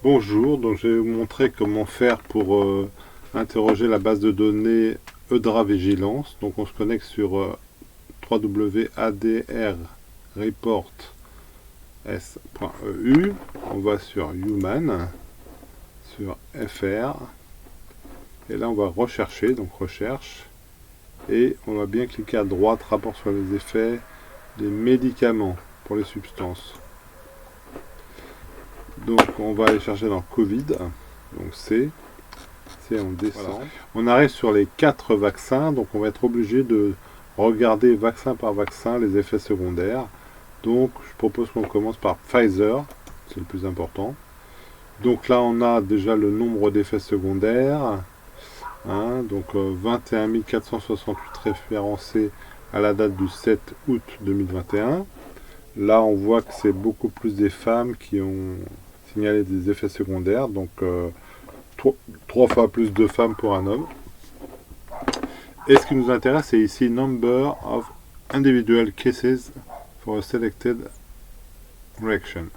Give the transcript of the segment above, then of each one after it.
Bonjour, donc je vais vous montrer comment faire pour interroger la base de données EDRA Vigilance. Donc on se connecte sur www.adrreports.eu, on va sur Human, sur FR, et là on va rechercher, donc recherche, et on va bien cliquer à droite, rapport sur les effets des médicaments pour les substances. Donc on va aller chercher dans Covid, donc C, on descend. Voilà. On arrive sur les 4 vaccins, donc on va être obligé de regarder vaccin par vaccin les effets secondaires. Donc je propose qu'on commence par Pfizer, c'est le plus important. Donc là on a déjà le nombre d'effets secondaires, donc 21 468 référencés à la date du 7 août 2021. Là on voit que c'est beaucoup plus des femmes qui ont signalé des effets secondaires, donc 3 fois plus de femmes pour un homme. Et ce qui nous intéresse, c'est ici Number of Individual Cases for a Selected Reaction.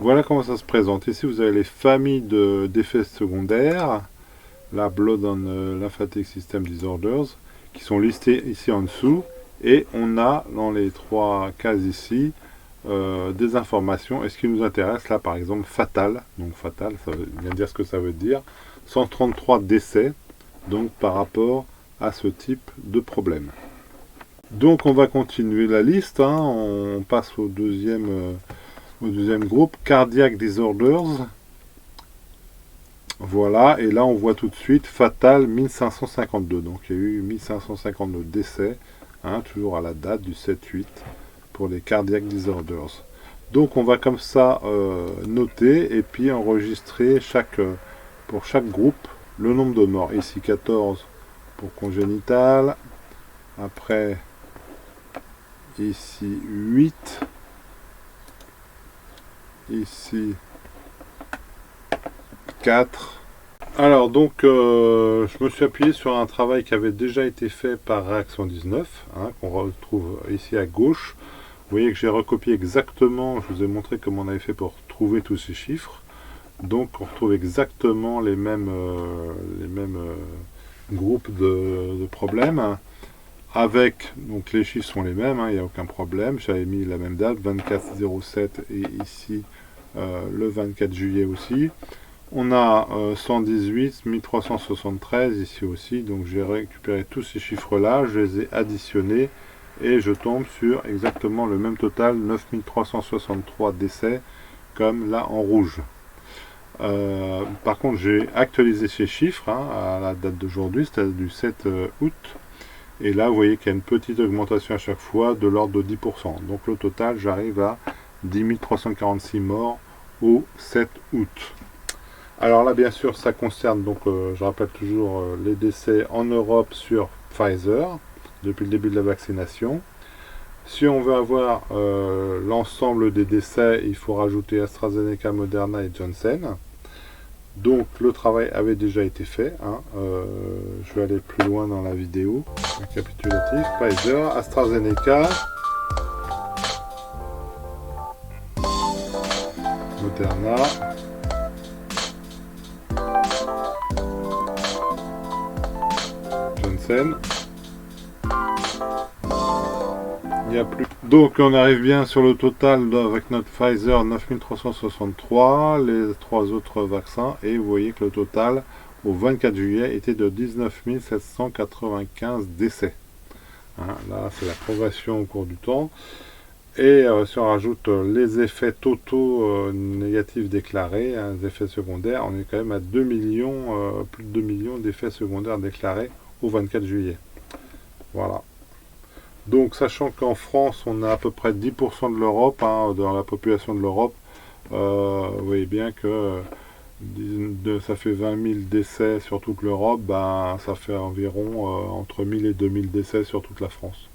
Voilà comment ça se présente. Ici, vous avez les familles d'effets secondaires, la Blood and Lymphatic System Disorders, qui sont listés ici en dessous. Et on a, dans les 3 cases ici, des informations. Et ce qui nous intéresse, là, par exemple, fatal. Donc, fatal, ça veut bien dire ce que ça veut dire. 133 décès, donc, par rapport à ce type de problème. Donc, on va continuer la liste. On passe au deuxième groupe, Cardiac Disorders. Voilà, et là, on voit tout de suite, fatal 1552. Donc, il y a eu 1552 décès, toujours à la date du 7-8. Pour les cardiac disorders. Donc on va comme ça noter et puis enregistrer pour chaque groupe le nombre de morts. Ici 14 pour congénital, après ici 8, ici 4. Alors donc je me suis appuyé sur un travail qui avait déjà été fait par Réaction 19, qu'on retrouve ici à gauche. Vous voyez que j'ai recopié exactement, je vous ai montré comment on avait fait pour trouver tous ces chiffres. Donc on retrouve exactement les mêmes groupes de problèmes. Avec, donc les chiffres sont les mêmes, il n'y a aucun problème. J'avais mis la même date, 24-07, et ici le 24 juillet aussi. On a 118, 1373 ici aussi, donc j'ai récupéré tous ces chiffres-là, je les ai additionnés, et je tombe sur exactement le même total, 9363 décès, comme là en rouge. Par contre, j'ai actualisé ces chiffres à la date d'aujourd'hui, c'est-à-dire du 7 août. Et là, vous voyez qu'il y a une petite augmentation à chaque fois de l'ordre de 10%. Donc le total, j'arrive à 10 346 morts au 7 août. Alors là, bien sûr, ça concerne, donc je rappelle toujours, les décès en Europe sur Pfizer, depuis le début de la vaccination. Si on veut avoir l'ensemble des décès, il faut rajouter AstraZeneca, Moderna et Johnson. Donc le travail avait déjà été fait. Je vais aller plus loin dans la vidéo. Récapitulatif, Pfizer, AstraZeneca, Moderna, Johnson. Il n'y a plus. Donc on arrive bien sur le total avec notre Pfizer 9363, les 3 autres vaccins, et vous voyez que le total au 24 juillet était de 19 795 décès. Là c'est la progression au cours du temps. Et si on rajoute les effets totaux négatifs déclarés, les effets secondaires, on est quand même à 2 millions, plus de 2 millions d'effets secondaires déclarés au 24 juillet. Voilà. Donc, sachant qu'en France, on a à peu près 10% de l'Europe, dans la population de l'Europe, vous voyez bien que ça fait 20 000 décès sur toute l'Europe, ça fait environ entre 1000 et 2000 décès sur toute la France.